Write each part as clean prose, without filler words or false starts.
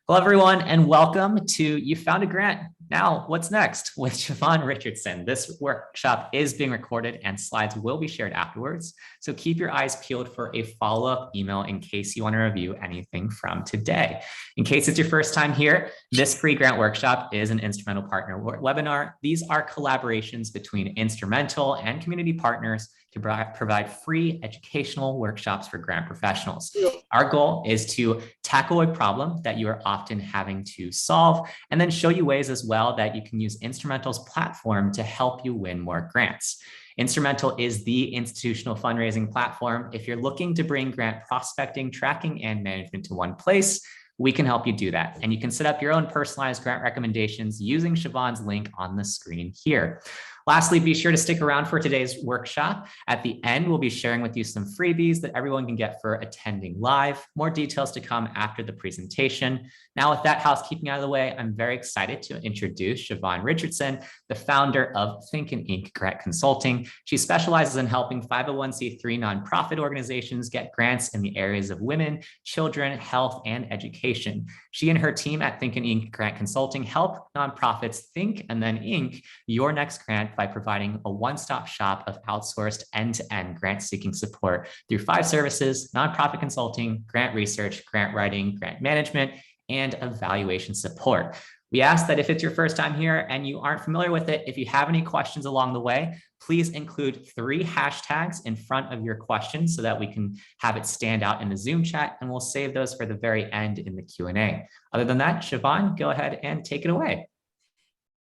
Hello, everyone, and welcome to You Found a Grant. Now, what's next with Siobhan Richardson? This workshop is being recorded and slides will be shared afterwards. So keep your eyes peeled for a follow-up email in case you want to review anything from today. In case it's your first time here, this free grant workshop is an Instrumental Partner webinar. These are collaborations between Instrumental and community partners to provide free educational workshops for grant professionals. Our goal is to tackle a problem that you are often having to solve, and then show you ways as well that you can use Instrumental's platform to help you win more grants. Instrumental is the institutional fundraising platform. If you're looking to bring grant prospecting, tracking, and management to one place, we can help you do that. And you can set up your own personalized grant recommendations using Siobhan's link on the screen here. Lastly, be sure to stick around for today's workshop. At the end, we'll be sharing with you some freebies that everyone can get for attending live. More details to come after the presentation. Now, with that housekeeping out of the way, I'm very excited to introduce Siobhan Richardson, the founder of Thinkin' Inc. Grant Consulting. She specializes in helping 501c3 nonprofit organizations get grants in the areas of women, children, health, and education. She and her team at Thinkin' Inc. Grant Consulting help nonprofits think and then ink your next grant by providing a one-stop shop of outsourced end-to-end grant-seeking support through 5 services: nonprofit consulting, grant research, grant writing, grant management, and evaluation support. We ask that if it's your first time here and you aren't familiar with it, if you have any questions along the way, please include 3 hashtags in front of your questions so that we can have it stand out in the Zoom chat, and we'll save those for the very end in the Q&A. Other than that, Siobhan, go ahead and take it away.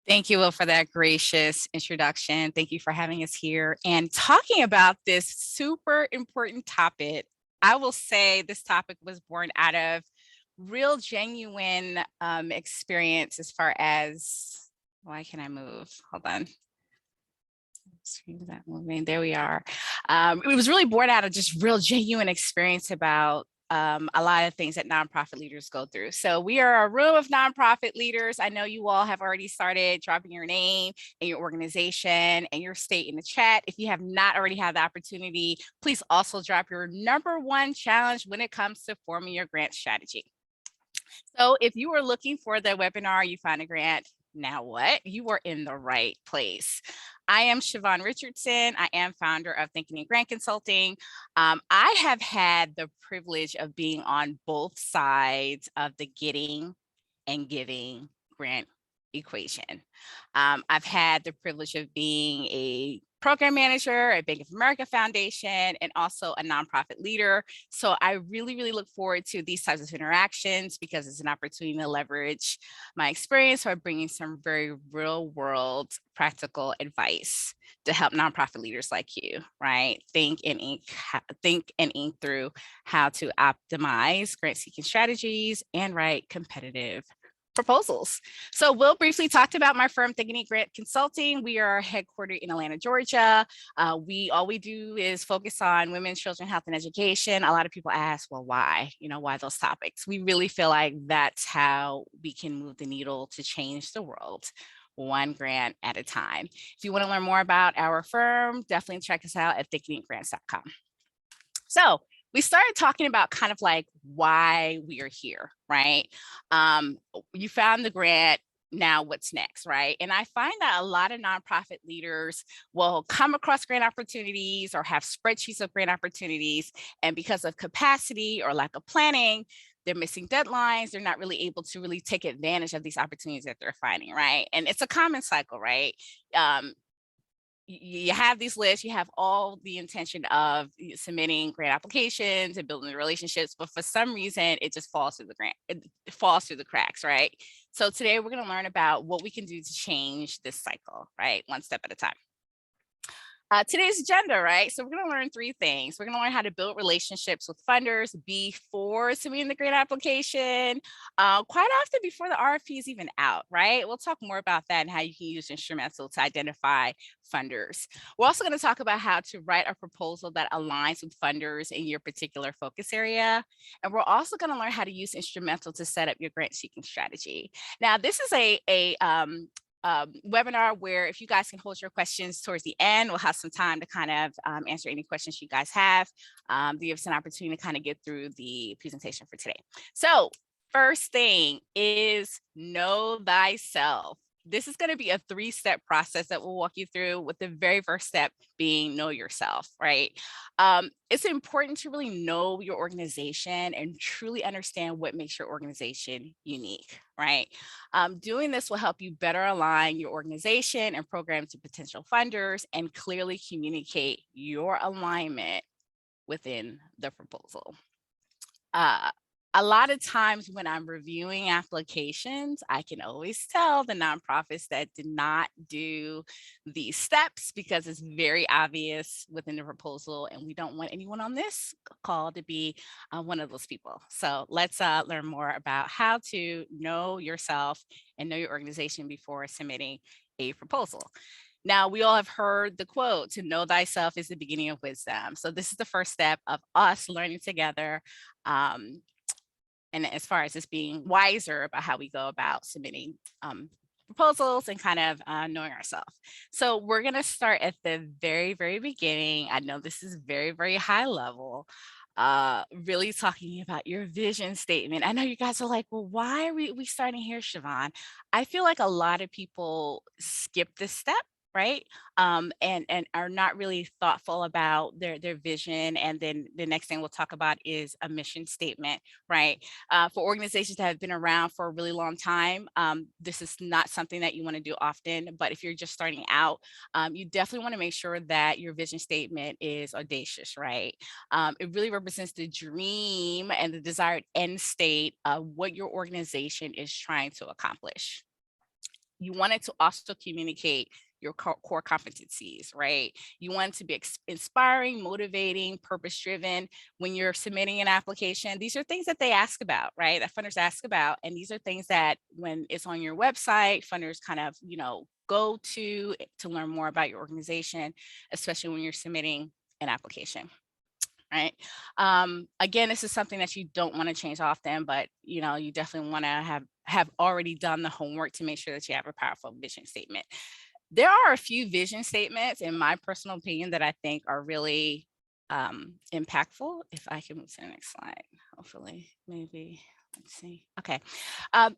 Thank you, Will, for that gracious introduction. Thank you for having us here and talking about this super important topic. I will say this topic was born out of real genuine experience as far as, why can I move? Hold on. Screen is not moving. There we are. It was really born out of just real genuine experience about a lot of things that nonprofit leaders go through. So we are a room of nonprofit leaders. I know you all have already started dropping your name and your organization and your state in the chat. If you have not already had the opportunity, please also drop your #1 challenge when it comes to forming your grant strategy. So if you are looking for the webinar, You Found a Grant, now what? You are in the right place. I am Siobhan Richardson. I am founder of Thinkin' Inc. Grant Consulting. I have had the privilege of being on both sides of the getting and giving grant equation. I've had the privilege of being a program manager at Bank of America Foundation and also a nonprofit leader. So I really, really look forward to these types of interactions because it's an opportunity to leverage my experience by bringing some very real world practical advice to help nonprofit leaders like you, right? Think and ink through how to optimize grant seeking strategies and write competitive proposals. So Will briefly talked about my firm, Thinkin' Inc. Grant Consulting. We are headquartered in Atlanta, Georgia. All we do is focus on women, children, health, and education. A lot of people ask, well, why? Why those topics? We really feel like that's how we can move the needle to change the world, one grant at a time. If you want to learn more about our firm, definitely check us out at thinkingincgrants.com. So we started talking about kind of like why we are here, right? You found the grant, now what's next, right? And I find that a lot of nonprofit leaders will come across grant opportunities or have spreadsheets of grant opportunities, and because of capacity or lack of planning, they're missing deadlines. They're not really able to really take advantage of these opportunities that they're finding, right? And it's a common cycle, right? You have these lists, you have all the intention of submitting grant applications and building the relationships, but for some reason, it just falls through it falls through the cracks, right? So today we're going to learn about what we can do to change this cycle, right? One step at a time. Today's agenda, right? So we're going to learn 3 things. We're going to learn how to build relationships with funders before submitting the grant application, quite often before the RFP is even out, right? We'll talk more about that and how you can use Instrumental to identify funders. We're also going to talk about how to write a proposal that aligns with funders in your particular focus area. And we're also going to learn how to use Instrumental to set up your grant seeking strategy. Now, this is a webinar where if you guys can hold your questions towards the end, we'll have some time to kind of answer any questions you guys have. Give us an opportunity to kind of get through the presentation for today. So First thing is know thyself. This is going to be a 3-step process that we'll walk you through, with the very first step being know yourself, right? It's important to really know your organization and truly understand what makes your organization unique, right? Doing this will help you better align your organization and program to potential funders and clearly communicate your alignment within the proposal. Uh, a lot of times when I'm reviewing applications, I can always tell the nonprofits that did not do these steps because it's very obvious within the proposal, and we don't want anyone on this call to be one of those people. So let's learn more about how to know yourself and know your organization before submitting a proposal. Now, we all have heard the quote, to know thyself is the beginning of wisdom. So this is the first step of us learning together, and as far as just being wiser about how we go about submitting proposals and kind of knowing ourselves. So we're going to start at the very, very beginning. I know this is very, very high level, really talking about your vision statement. I know you guys are like, well, why are we starting here, Siobhan? I feel like a lot of people skip this step, right? And are not really thoughtful about their vision. And then the next thing we'll talk about is a mission statement, right? For organizations that have been around for a really long time, this is not something that you want to do often. But if you're just starting out, you definitely want to make sure that your vision statement is audacious, right? It really represents the dream and the desired end state of what your organization is trying to accomplish. You want it to also communicate your core competencies, right? You want it to be inspiring, motivating, purpose driven. When you're submitting an application, these are things that they ask about, right? That funders ask about. And these are things that when it's on your website, funders kind of, go to learn more about your organization, especially when you're submitting an application. Right. Again, this is something that you don't want to change often, but you definitely want to have already done the homework to make sure that you have a powerful vision statement. There are a few vision statements, in my personal opinion, that I think are really impactful. If I can move to the next slide, hopefully, maybe, let's see. Okay.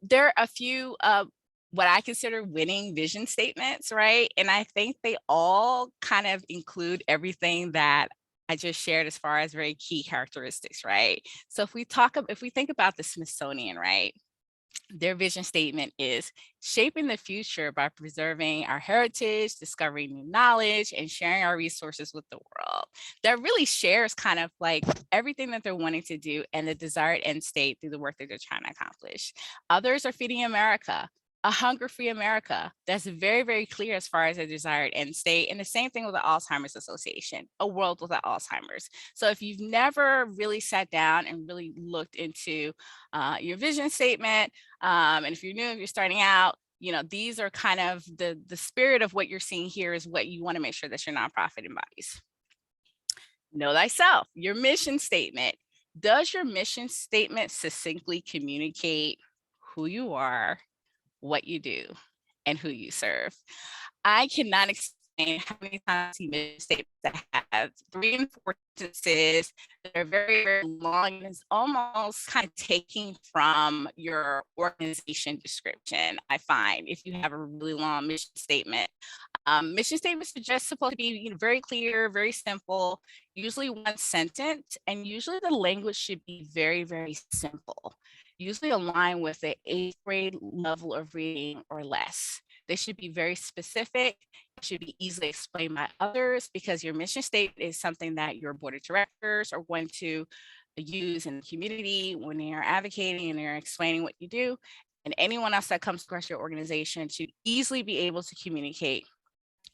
There are a few what I consider winning vision statements, right? And I think they all kind of include everything that I just shared as far as very key characteristics, right? So if we think about the Smithsonian, right? Their vision statement is shaping the future by preserving our heritage, discovering new knowledge, and sharing our resources with the world. That really shares kind of like everything that they're wanting to do and the desired end state through the work that they're trying to accomplish. Others are Feeding America, a hunger-free America. That's very, very clear as far as a desired end state. And the same thing with the Alzheimer's Association, a world without Alzheimer's. So if you've never really sat down and really looked into your vision statement, and if you're new, if you're starting out, these are kind of the spirit of what you're seeing here is what you want to make sure that your nonprofit embodies. Know thyself, your mission statement. Does your mission statement succinctly communicate who you are, what you do, and who you serve? I cannot explain how many times I see mission statements that have 3 and 4 sentences that are very, very long, and it's almost kind of taking from your organization description. I find if you have a really long mission statement, mission statements are just supposed to be very clear, very simple, usually one sentence, and usually the language should be very, very simple. Usually align with the 8th grade level of reading or less. They should be very specific. It should be easily explained by others, because your mission statement is something that your board of directors are going to use in the community when they're advocating and they're explaining what you do. And anyone else that comes across your organization should easily be able to communicate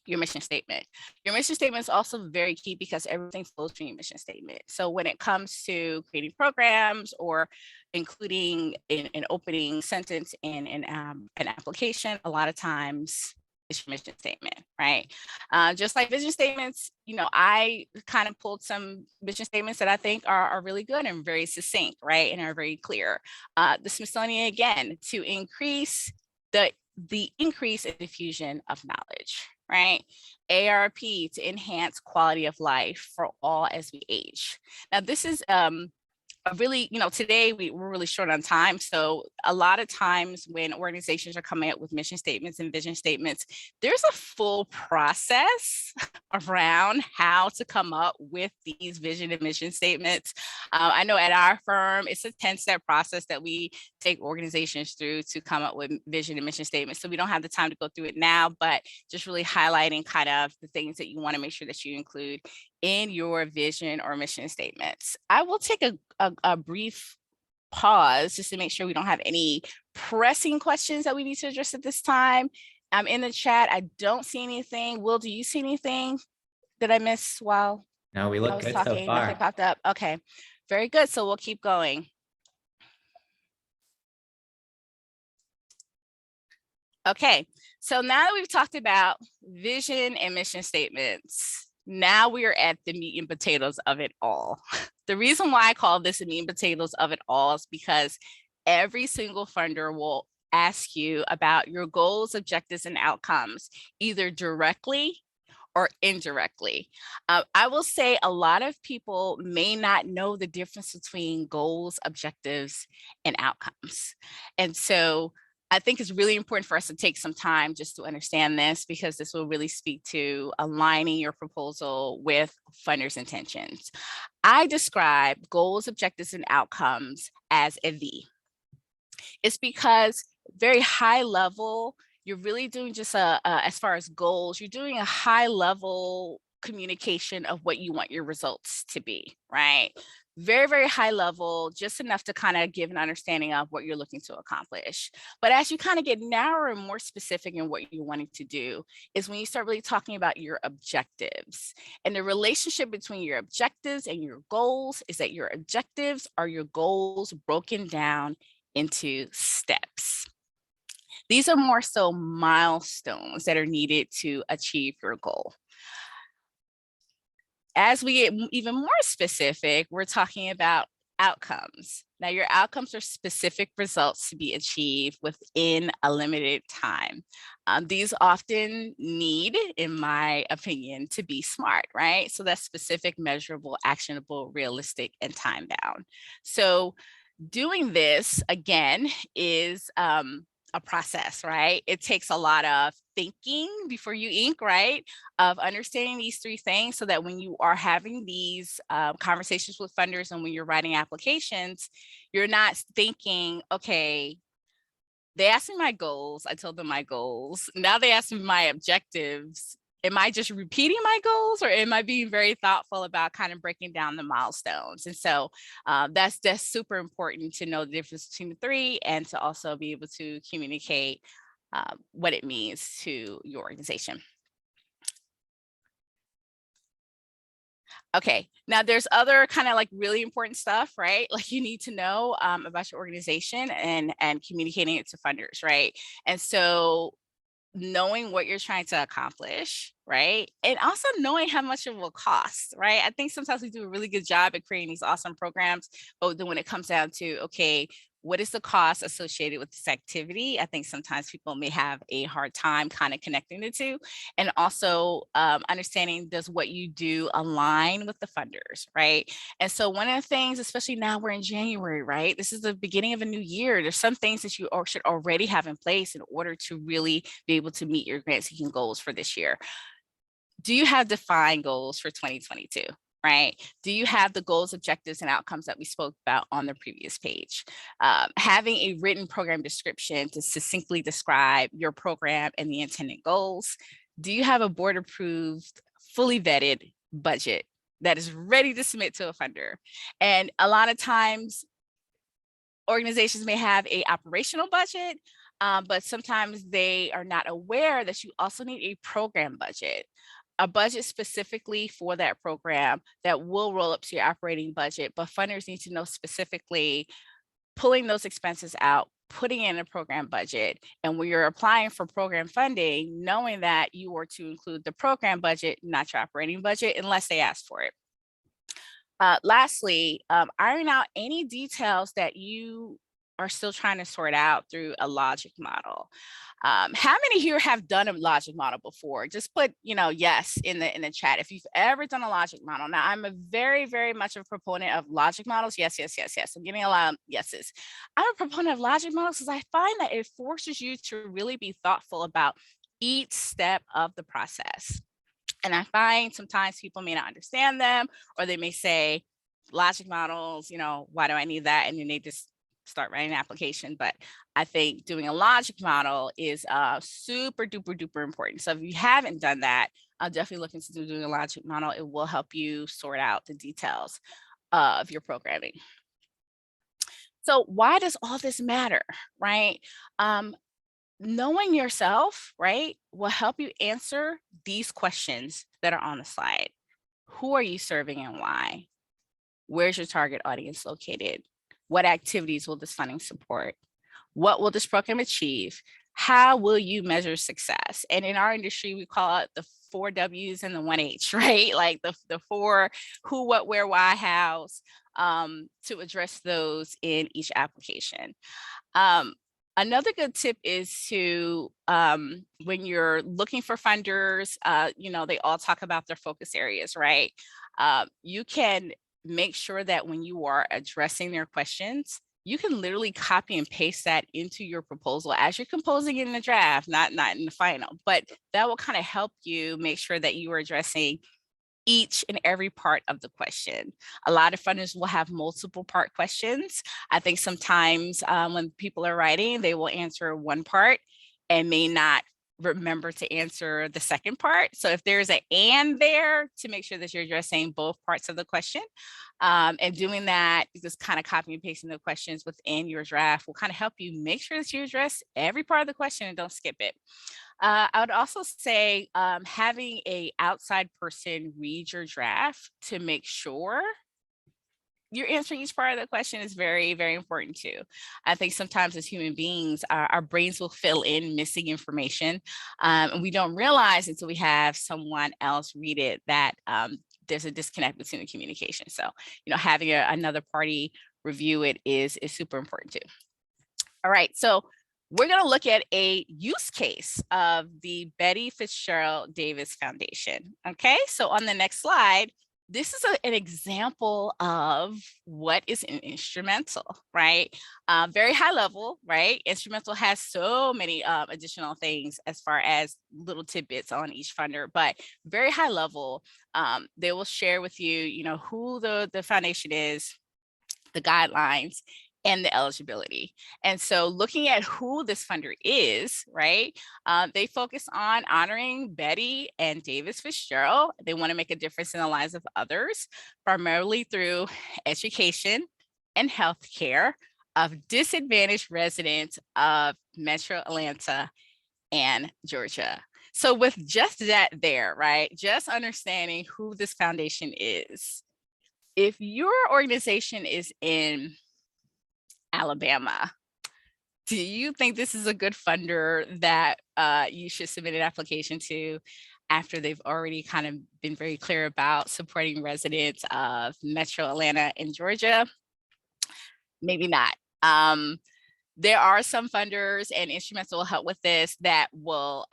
your mission statement. Your mission statement is also very key because everything flows from your mission statement. So when it comes to creating programs or including an opening sentence in an application, a lot of times it's your mission statement, right? Just like vision statements, I kind of pulled some vision statements that I think are really good and very succinct, right? And are very clear. The Smithsonian, again, to increase the increase in diffusion of knowledge, right? ARP, to enhance quality of life for all as we age. Now, this is really, today we're really short on time. So a lot of times when organizations are coming up with mission statements and vision statements, there's a full process around how to come up with these vision and mission statements. I know at our firm, it's a 10-step process that we take organizations through to come up with vision and mission statements. So we don't have the time to go through it now, but just really highlighting kind of the things that you want to make sure that you include in your vision or mission statements. I will take a brief pause just to make sure we don't have any pressing questions that we need to address at this time. I'm in the chat. I don't see anything. Will, do you see anything that I missed while No, we I look was good so talking? Nothing far. popped up. Okay, very good. So we'll keep going. Okay, so now that we've talked about vision and mission statements, now we are at the meat and potatoes of it all. The reason why I call this the meat and potatoes of it all is because every single funder will ask you about your goals, objectives, and outcomes, either directly or indirectly. I will say a lot of people may not know the difference between goals, objectives, and outcomes. And so I think it's really important for us to take some time just to understand this, because this will really speak to aligning your proposal with funders' intentions. I describe goals, objectives, and outcomes as a V. It's because very high level, you're really doing just as far as goals, you're doing a high level communication of what you want your results to be, right? Very, very high level, just enough to kind of give an understanding of what you're looking to accomplish. But as you kind of get narrower and more specific in what you're wanting to do is when you start really talking about your objectives. And the relationship between your objectives and your goals is that your objectives are your goals broken down into steps. These are more so milestones that are needed to achieve your goal. As we get even more specific, we're talking about outcomes. Now, your outcomes are specific results to be achieved within a limited time. These often need, in my opinion, to be SMART, right? So that's specific, measurable, actionable, realistic, and time bound. So doing this, again, is a process, right? It takes a lot of thinking before you ink, right? Of understanding these three things so that when you are having these conversations with funders and when you're writing applications, you're not thinking, okay, they asked me my goals, I told them my goals. Now they asked me my objectives. Am I just repeating my goals, or am I being very thoughtful about kind of breaking down the milestones? And so that's super important to know the difference between the three and to also be able to communicate what it means to your organization. Okay, now there's other kind of like really important stuff, right? Like you need to know about your organization and communicating it to funders, right? And so knowing what you're trying to accomplish, right? And also knowing how much it will cost, right? I think sometimes we do a really good job at creating these awesome programs, but then when it comes down to, okay, what is the cost associated with this activity? I think sometimes people may have a hard time kind of connecting the two. And also understanding, does what you do align with the funders, right? And so one of the things, especially now we're in January, right? This is the beginning of a new year. There's some things that you should already have in place in order to really be able to meet your grant seeking goals for this year. Do you have defined goals for 2022? Right? Do you have the goals, objectives, and outcomes that we spoke about on the previous page? Having a written program description to succinctly describe your program and the intended goals. Do you have a board approved, fully vetted budget that is ready to submit to a funder? And a lot of times organizations may have a operational budget, but sometimes they are not aware that you also need a program budget. A budget specifically for that program that will roll up to your operating budget, but funders need to know specifically pulling those expenses out, putting in a program budget. And when you're applying for program funding, knowing that you are to include the program budget, not your operating budget, unless they ask for it. Lastly, iron out any details that you are still trying to sort out through a logic model. How many here have done a logic model before? Just put, yes in the chat if you've ever done a logic model. Now, I'm a very, very much a proponent of logic models. Yes, yes, yes, yes. I'm getting a lot of yeses. I'm a proponent of logic models because I find that it forces you to really be thoughtful about each step of the process. And I find sometimes people may not understand them, or they may say, logic models, why do I need that? And then they just start writing an application. But I think doing a logic model is super duper duper important. So if you haven't done that, I'll definitely look into doing a logic model. It will help you sort out the details of your programming. So why does all this matter, right? Knowing yourself, right, will help you answer these questions that are on the slide. Who are you serving and why? Where's your target audience located? What activities will this funding support? What will this program achieve? How will you measure success? And in our industry, we call it the 4 W's and the 1 H, right? Like the 4 who, what, where, why, hows, to address those in each application. Another good tip is to, when you're looking for funders, they all talk about their focus areas, right? You can make sure that when you are addressing their questions, you can literally copy and paste that into your proposal as you're composing it in the draft, not in the final, but that will kind of help you make sure that you are addressing each and every part of the question. A lot of funders will have multiple part questions. I think sometimes when people are writing, they will answer one part and may not remember to answer the second part. So if there's an and there, to make sure that you're addressing both parts of the question, and doing that, just kind of copying and pasting the questions within your draft will kind of help you make sure that you address every part of the question and don't skip it. I would also say having a outside person read your draft to make sure you're answering each part of the question is very, very important too. I think sometimes as human beings, our brains will fill in missing information, and we don't realize until we have someone else read it that there's a disconnect between the communication. So, having another party review it is super important too. All right, so we're going to look at a use case of the Betty Fitzgerald Davis Foundation. Okay, so on the next slide, this is an example of what is an instrumental, right? Very high level, right? Instrumental has so many additional things as far as little tidbits on each funder, but very high level. They will share with you, who the foundation is, the guidelines, and the eligibility. And so looking at who this funder is, right, they focus on honoring Betty and Davis Fitzgerald. They want to make a difference in the lives of others, primarily through education and healthcare of disadvantaged residents of Metro Atlanta and Georgia. So with just that there, right, just understanding who this foundation is, if your organization is in Alabama, do you think this is a good funder that you should submit an application to after they've already kind of been very clear about supporting residents of Metro Atlanta and Georgia? Maybe not. There are some funders, and Instrumental will help with this, that will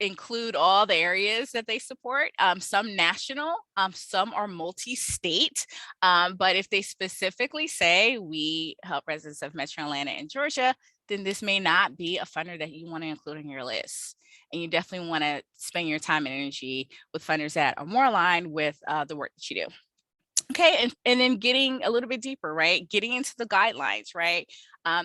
include all the areas that they support, some national, some are multi-state, but if they specifically say we help residents of Metro Atlanta and Georgia, then this may not be a funder that you want to include on your list. And you definitely want to spend your time and energy with funders that are more aligned with the work that you do. Okay, and then getting a little bit deeper, right? Getting into the guidelines, right?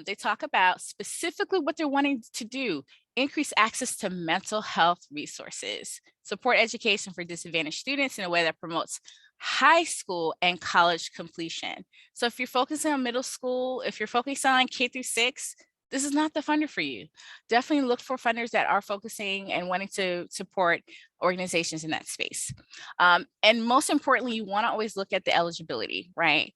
They talk about specifically what they're wanting to do: increase access to mental health resources, support education for disadvantaged students in a way that promotes high school and college completion. So if you're focusing on middle school, if you're focusing on K-6, this is not the funder for you. Definitely look for funders that are focusing and wanting to support organizations in that space. And most importantly, you want to always look at the eligibility, right?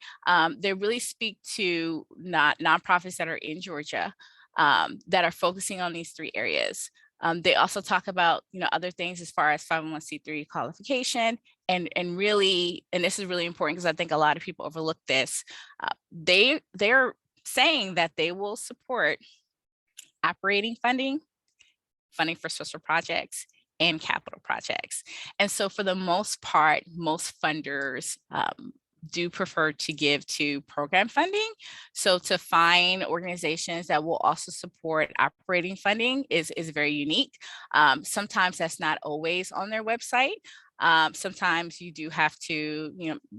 They really speak to nonprofits that are in Georgia that are focusing on these 3 areas. They also talk about, other things as far as 501c3 qualification and really, and this is really important because I think a lot of people overlook this, they're saying that they will support operating funding, funding for special projects, and capital projects. And so for the most part, most funders do prefer to give to program funding. So to find organizations that will also support operating funding is very unique. Sometimes that's not always on their website. Sometimes you do have to,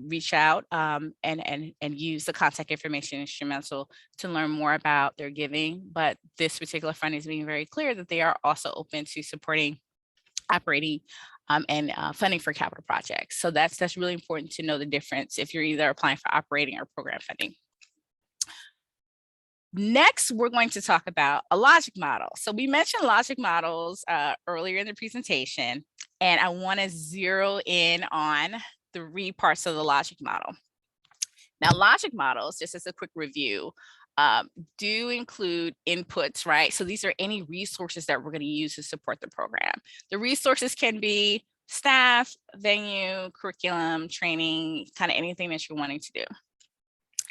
reach out and use the contact information instrumental to learn more about their giving. But this particular fund is being very clear that they are also open to supporting operating and funding for capital projects. So that's really important to know the difference if you're either applying for operating or program funding. Next, we're going to talk about a logic model. So we mentioned logic models earlier in the presentation, and I want to zero in on 3 parts of the logic model. Now, logic models, just as a quick review, do include inputs, right? So these are any resources that we're going to use to support the program. The resources can be staff, venue, curriculum, training, kind of anything that you're wanting to do.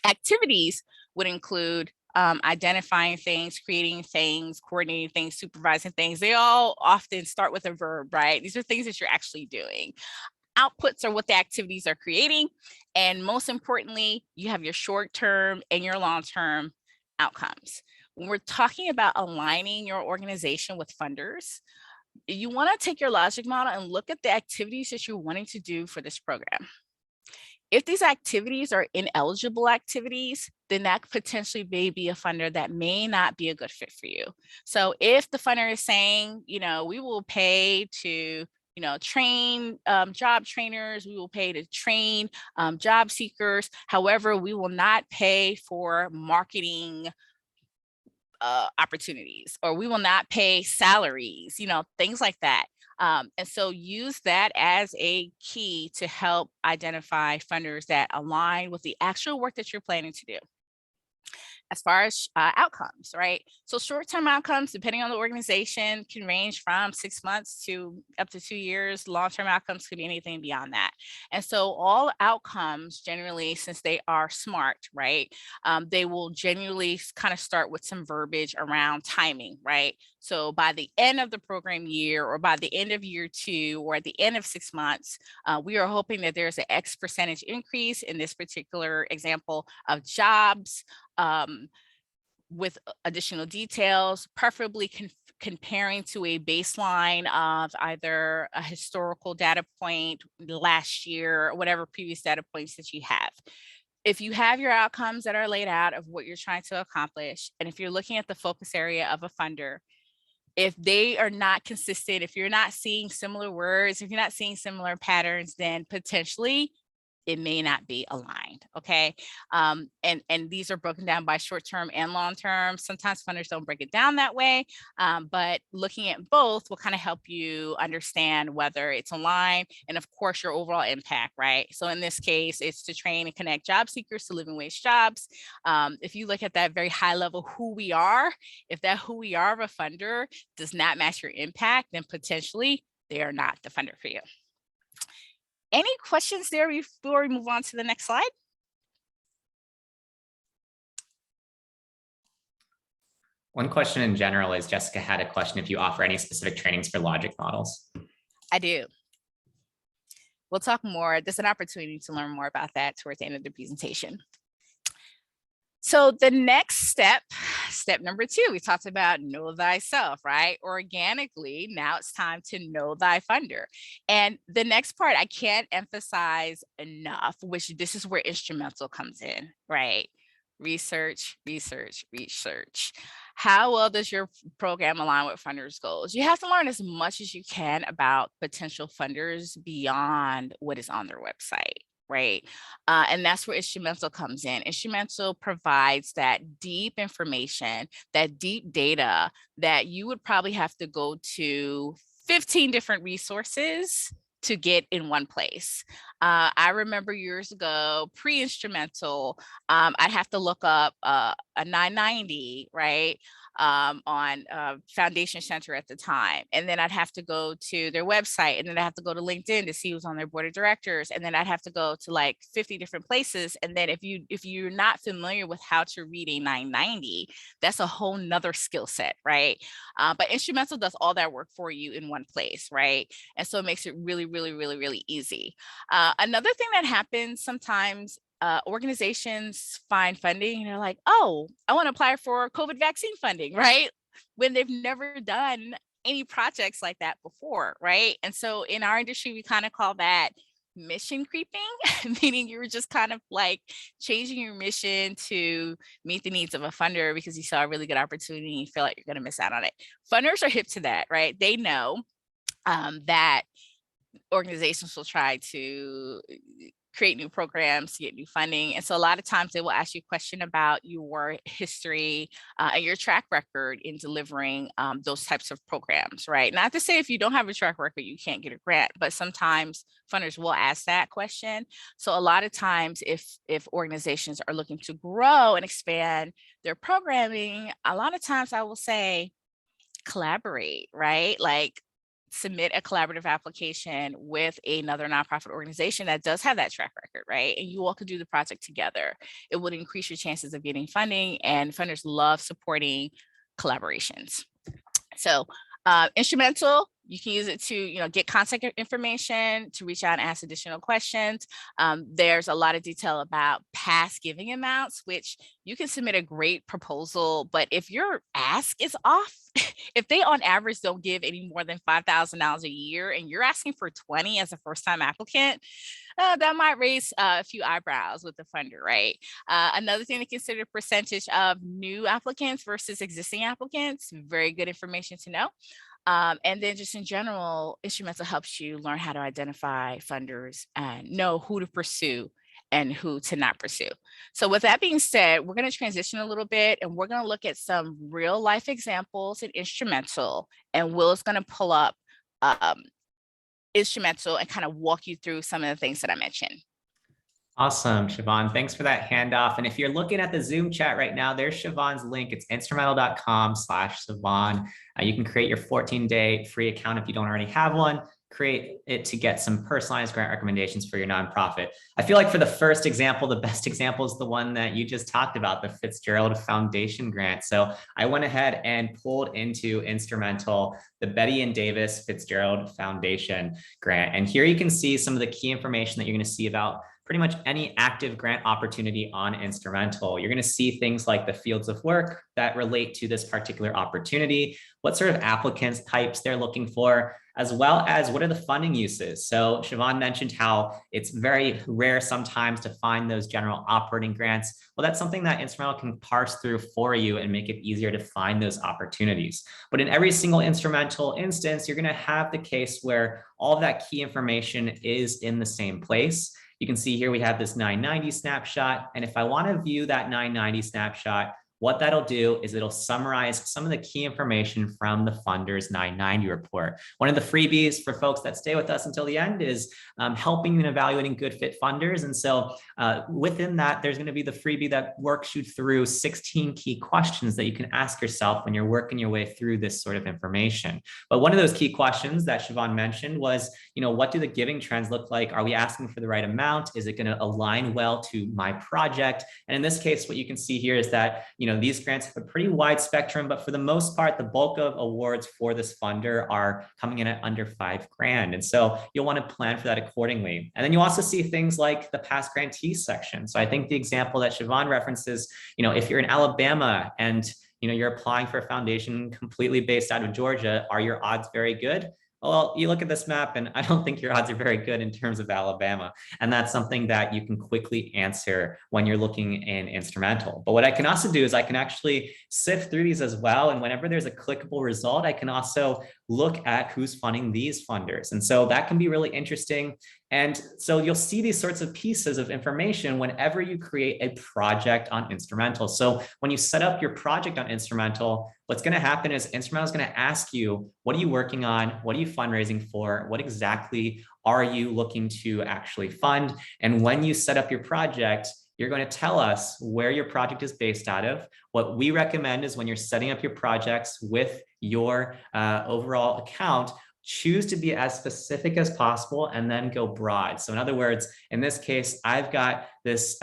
Activities would include identifying things, creating things, coordinating things, supervising things. They all often start with a verb, right? These are things that you're actually doing. Outputs are what the activities are creating. And most importantly, you have your short-term and your long-term outcomes. When we're talking about aligning your organization with funders, you want to take your logic model and look at the activities that you're wanting to do for this program. If these activities are ineligible activities, then that potentially may be a funder that may not be a good fit for you. So if the funder is saying, we will pay to train job trainers, we will pay to train job seekers. However, we will not pay for marketing opportunities, or we will not pay salaries, things like that. And so use that as a key to help identify funders that align with the actual work that you're planning to do. As far as outcomes, right? So short-term outcomes, depending on the organization, can range from 6 months to up to 2 years. Long-term outcomes could be anything beyond that. And so all outcomes generally, since they are SMART, right? They will generally kind of start with some verbiage around timing, right? So by the end of the program year, or by the end of year 2, or at the end of 6 months, we are hoping that there's an X percentage increase in this particular example of jobs, with additional details, preferably comparing to a baseline of either a historical data point last year, or whatever previous data points that you have. If you have your outcomes that are laid out of what you're trying to accomplish, and if you're looking at the focus area of a funder, if they are not consistent, if you're not seeing similar words, if you're not seeing similar patterns, then potentially it may not be aligned, okay? And these are broken down by short-term and long-term. Sometimes funders don't break it down that way, but looking at both will kind of help you understand whether it's aligned and, of course, your overall impact, right? So in this case, it's to train and connect job seekers to living wage jobs. If you look at that very high level, who we are, if that who we are of a funder does not match your impact, then potentially they are not the funder for you. Any questions there before we move on to the next slide? One question in general is, Jessica had a question if you offer any specific trainings for logic models. I do. We'll talk more. There's an opportunity to learn more about that towards the end of the presentation. So the next step number 2, we talked about know thyself, right? Organically, now it's time to know thy funder. And the next part I can't emphasize enough, which this is where instrumental comes in, right? Research, research, research. How well does your program align with funders' goals? You have to learn as much as you can about potential funders beyond what is on their website. Right. And that's where instrumental comes in. Instrumental provides that deep information, that deep data that you would probably have to go to 15 different resources to get in one place. I remember years ago, pre-instrumental, I'd have to look up a 990, right? On Foundation Center at the time. And then I'd have to go to their website, and then I have to go to LinkedIn to see who's on their board of directors. And then I'd have to go to like 50 different places. And then if you're not familiar with how to read a 990, that's a whole nother skill set, right? But Instrumental does all that work for you in one place, right? And so it makes it really, really, really, really easy. Another thing that happens sometimes, organizations find funding and they're like, oh, I want to apply for COVID vaccine funding, right? When they've never done any projects like that before, right? And so in our industry, we kind of call that mission creeping, meaning you're just kind of like changing your mission to meet the needs of a funder because you saw a really good opportunity and you feel like you're going to miss out on it. Funders are hip to that, right? They know that organizations will try to create new programs to get new funding. And so a lot of times they will ask you a question about your history and your track record in delivering those types of programs, right? Not to say if you don't have a track record, you can't get a grant, but sometimes funders will ask that question. So a lot of times if organizations are looking to grow and expand their programming, a lot of times I will say, collaborate, right? Like, submit a collaborative application with another nonprofit organization that does have that track record, right? And you all could do the project together. It would increase your chances of getting funding, and funders love supporting collaborations. So Instrumental, you can use it to get contact information, to reach out and ask additional questions. There's a lot of detail about past giving amounts, which you can submit a great proposal, but if your ask is off, if they on average don't give any more than $5,000 a year and you're asking for 20 as a first-time applicant, that might raise a few eyebrows with the funder, right? Another thing to consider, percentage of new applicants versus existing applicants, very good information to know. And then just in general, Instrumental helps you learn how to identify funders and know who to pursue and who to not pursue. So with that being said, we're going to transition a little bit and we're going to look at some real life examples in Instrumental, and Will is going to pull up Instrumental and kind of walk you through some of the things that I mentioned. Awesome, Siobhan. Thanks for that handoff. And if you're looking at the Zoom chat right now, there's Siobhan's link. It's instrumental.com/Siobhan. You can create your 14-day free account if you don't already have one. Create it to get some personalized grant recommendations for your nonprofit. I feel like for the first example, the best example is the one that you just talked about, the Fitzgerald Foundation grant. So I went ahead and pulled into Instrumental the Betty and Davis Fitzgerald Foundation grant. And here you can see some of the key information that you're going to see about pretty much any active grant opportunity on Instrumental. You're going to see things like the fields of work that relate to this particular opportunity, what sort of applicants types they're looking for, as well as what are the funding uses. So Siobhan mentioned how it's very rare sometimes to find those general operating grants. Well, that's something that Instrumental can parse through for you and make it easier to find those opportunities. But in every single Instrumental instance, you're going to have the case where all of that key information is in the same place. You can see here we have this 990 snapshot. And if I want to view that 990 snapshot, what that'll do is it'll summarize some of the key information from the funder's 990 report. One of the freebies for folks that stay with us until the end is helping you in evaluating good fit funders. And so within that, there's going to be the freebie that works you through 16 key questions that you can ask yourself when you're working your way through this sort of information. But one of those key questions that Siobhan mentioned was, what do the giving trends look like? Are we asking for the right amount? Is it going to align well to my project? And in this case, what you can see here is that, these grants have a pretty wide spectrum, but for the most part, the bulk of awards for this funder are coming in at under $5,000. And so you'll want to plan for that accordingly. And then you also see things like the past grantees section. So I think the example that Siobhan references, if you're in Alabama and you're applying for a foundation completely based out of Georgia, are your odds very good? Well, you look at this map and I don't think your odds are very good in terms of Alabama. And that's something that you can quickly answer when you're looking in Instrumental. But what I can also do is I can actually sift through these as well. And whenever there's a clickable result, I can also look at who's funding these funders. And so that can be really interesting And so you'll see these sorts of pieces of information whenever you create a project on Instrumental. So when you set up your project on Instrumental, what's going to happen is Instrumental is going to ask you, what are you working on? What are you fundraising for? What exactly are you looking to actually fund? And when you set up your project, you're going to tell us where your project is based out of. What we recommend is when you're setting up your projects with your overall account, choose to be as specific as possible and then go broad. So in other words, in this case, I've got this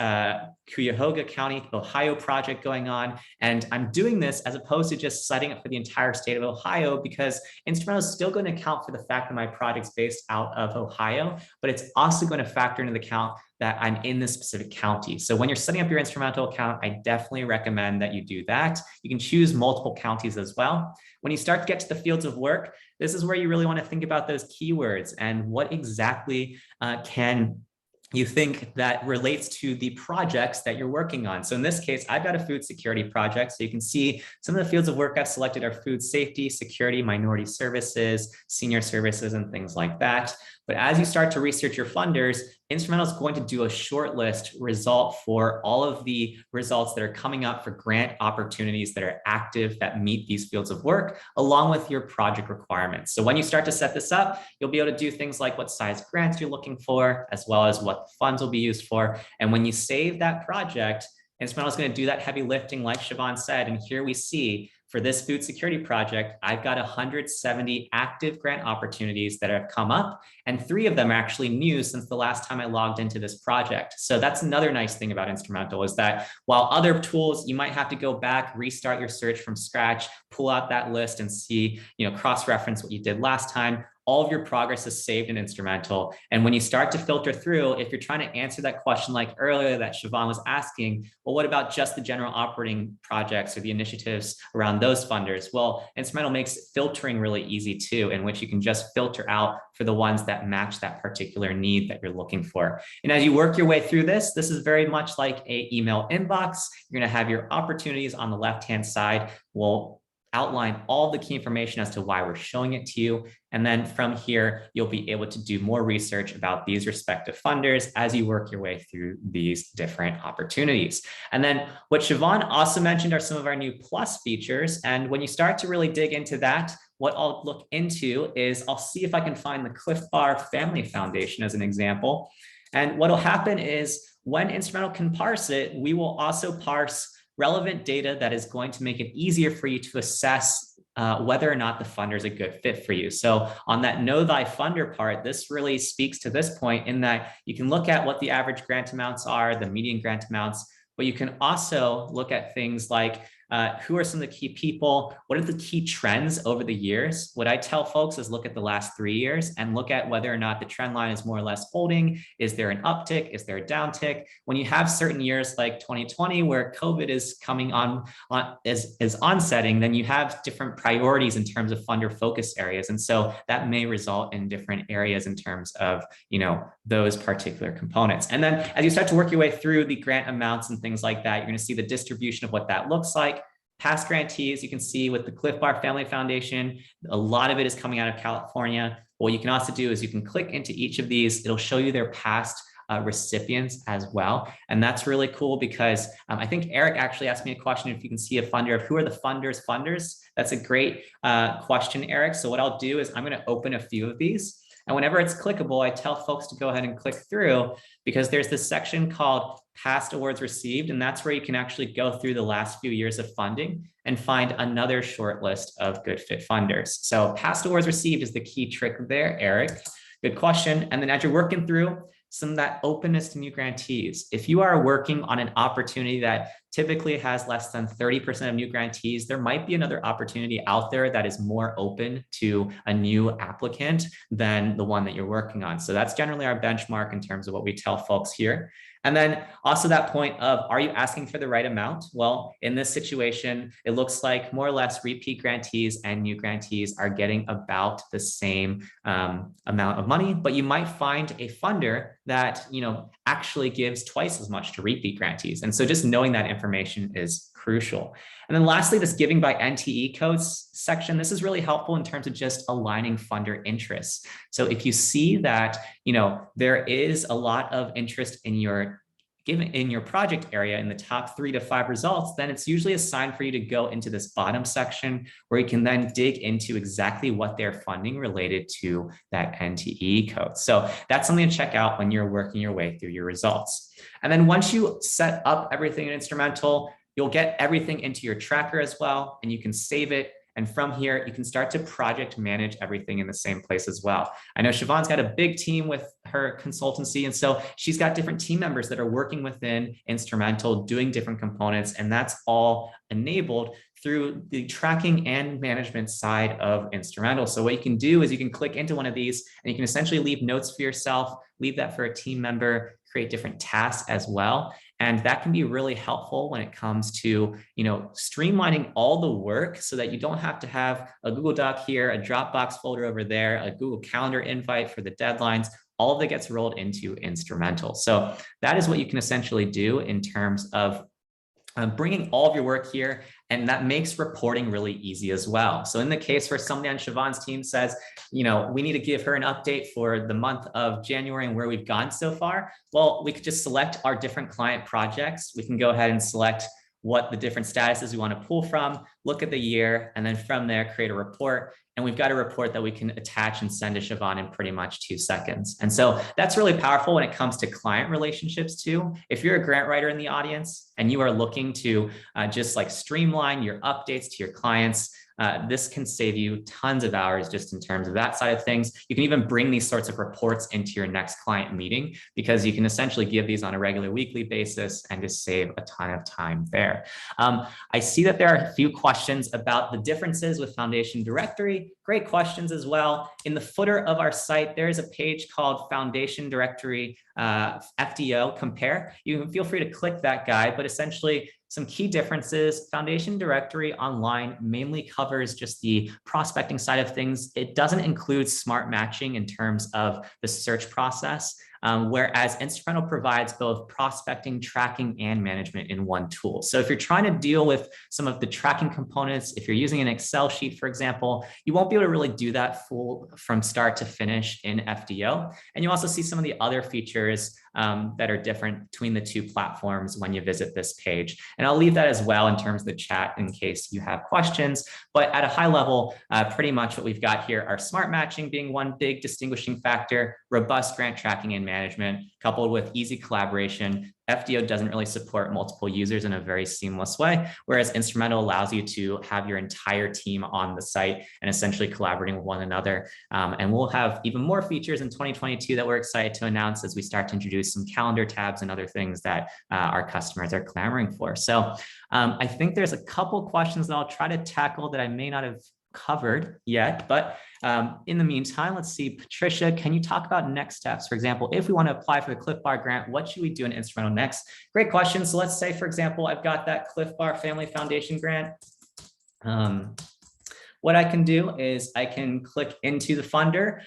Cuyahoga County, Ohio project going on, and I'm doing this as opposed to just setting up for the entire state of Ohio, because Instrumental is still going to account for the fact that my project's based out of Ohio, but it's also going to factor into the count that I'm in this specific county. So when you're setting up your Instrumental account, I definitely recommend that you do that. You can choose multiple counties as well. When you start to get to the fields of work, this is where you really want to think about those keywords and what exactly can you think that relates to the projects that you're working on. So in this case, I've got a food security project. So you can see some of the fields of work I've selected are food safety, security, minority services, senior services, and things like that. But as you start to research your funders, Instrumental is going to do a short list result for all of the results that are coming up for grant opportunities that are active that meet these fields of work, along with your project requirements. So when you start to set this up, you'll be able to do things like what size grants you're looking for, as well as what the funds will be used for. And when you save that project, Instrumental is going to do that heavy lifting, like Siobhan said. And here we see for this food security project, I've got 170 active grant opportunities that have come up, and 3 of them are actually new since the last time I logged into this project. So that's another nice thing about Instrumental, is that while other tools, you might have to go back, restart your search from scratch, pull out that list and see, cross-reference what you did last time. All of your progress is saved in Instrumental. And when you start to filter through, if you're trying to answer that question like earlier that Siobhan was asking, well, what about just the general operating projects or the initiatives around those funders? Well, Instrumental makes filtering really easy too, in which you can just filter out for the ones that match that particular need that you're looking for. And as you work your way through this is very much like an email inbox. You're going to have your opportunities on the left-hand side. We'll outline all the key information as to why we're showing it to you. And then from here, you'll be able to do more research about these respective funders as you work your way through these different opportunities. And then what Siobhan also mentioned are some of our new plus features. And when you start to really dig into that, what I'll look into is I'll see if I can find the Cliff Bar Family Foundation as an example. And what'll happen is when Instrumental can parse it, we will also parse relevant data that is going to make it easier for you to assess whether or not the funder is a good fit for you. So on that know thy funder part, this really speaks to this point in that you can look at what the average grant amounts are, the median grant amounts, but you can also look at things like who are some of the key people? What are the key trends over the years? What I tell folks is look at the last 3 years and look at whether or not the trend line is more or less holding. Is there an uptick? Is there a downtick? When you have certain years like 2020, where COVID is coming is onsetting, then you have different priorities in terms of funder focus areas. And so that may result in different areas in terms of, those particular components. And then as you start to work your way through the grant amounts and things like that, you're going to see the distribution of what that looks like. Past grantees, you can see with the Cliff Bar Family Foundation, a lot of it is coming out of California. What you can also do is you can click into each of these. It'll show you their past recipients as well. And that's really cool because I think Eric actually asked me a question if you can see a funder of who are the funders. That's a great question, Eric. So what I'll do is I'm going to open a few of these. And whenever it's clickable, I tell folks to go ahead and click through because there's this section called past awards received. And that's where you can actually go through the last few years of funding and find another short list of good fit funders. So past awards received is the key trick there, Eric. Good question. And then as you're working through some of that openness to new grantees, if you are working on an opportunity that typically has less than 30% of new grantees, there might be another opportunity out there that is more open to a new applicant than the one that you're working on. So that's generally our benchmark in terms of what we tell folks here. And then also that point of, are you asking for the right amount? Well, in this situation, it looks like more or less repeat grantees and new grantees are getting about the same amount of money, but you might find a funder that actually gives twice as much to repeat grantees. And so just knowing that information is crucial. And then lastly, this giving by NTE codes section, this is really helpful in terms of just aligning funder interests. So if you see that, there is a lot of interest in your project area in the top 3 to 5 results, then it's usually a sign for you to go into this bottom section where you can then dig into exactly what they're funding related to that NTE code. So that's something to check out when you're working your way through your results. And then once you set up everything in Instrumental, you'll get everything into your tracker as well, and you can save it. And from here, you can start to project manage everything in the same place as well. I know Siobhan's got a big team with her consultancy, and so she's got different team members that are working within Instrumental, doing different components, and that's all enabled through the tracking and management side of Instrumental. So what you can do is you can click into one of these and you can essentially leave notes for yourself, leave that for a team member, create different tasks as well. And that can be really helpful when it comes to, streamlining all the work so that you don't have to have a Google Doc here, a Dropbox folder over there, a Google Calendar invite for the deadlines. All of that gets rolled into Instrumental. So that is what you can essentially do in terms of bringing all of your work here, and that makes reporting really easy as well. So in the case where somebody on Siobhan's team says, we need to give her an update for the month of January and where we've gone so far, well, we could just select our different client projects. We can go ahead and select what the different statuses we want to pull from, look at the year, and then from there, create a report. And we've got a report that we can attach and send to Siobhan in pretty much 2 seconds. And so that's really powerful when it comes to client relationships too. If you're a grant writer in the audience and you are looking to just like streamline your updates to your clients, this can save you tons of hours just in terms of that side of things. You can even bring these sorts of reports into your next client meeting because you can essentially give these on a regular weekly basis and just save a ton of time there. I see that there are a few questions about the differences with Foundation Directory. Great questions as well. In the footer of our site, there is a page called Foundation Directory FDO Compare. You can feel free to click that guide, but essentially some key differences. Foundation Directory Online mainly covers just the prospecting side of things. It doesn't include smart matching in terms of the search process. Whereas Instrumental provides both prospecting, tracking, and management in one tool. So if you're trying to deal with some of the tracking components, if you're using an Excel sheet, for example, you won't be able to really do that full from start to finish in FDO. And you also see some of the other features that are different between the 2 platforms when you visit this page. And I'll leave that as well in terms of the chat in case you have questions. But at a high level, pretty much what we've got here are smart matching being one big distinguishing factor, robust grant tracking and management, coupled with easy collaboration. FDO doesn't really support multiple users in a very seamless way, whereas Instrumental allows you to have your entire team on the site and essentially collaborating with one another. And we'll have even more features in 2022 that we're excited to announce as we start to introduce some calendar tabs and other things that our customers are clamoring for. So I think there's a couple questions that I'll try to tackle that I may not have covered yet, but in the meantime, let's see, Patricia, can you talk about next steps? For example, if we want to apply for the Cliff Bar grant, what should we do in Instrumental next? Great question. So let's say, for example, I've got that Cliff Bar Family Foundation grant. What I can do is I can click into the funder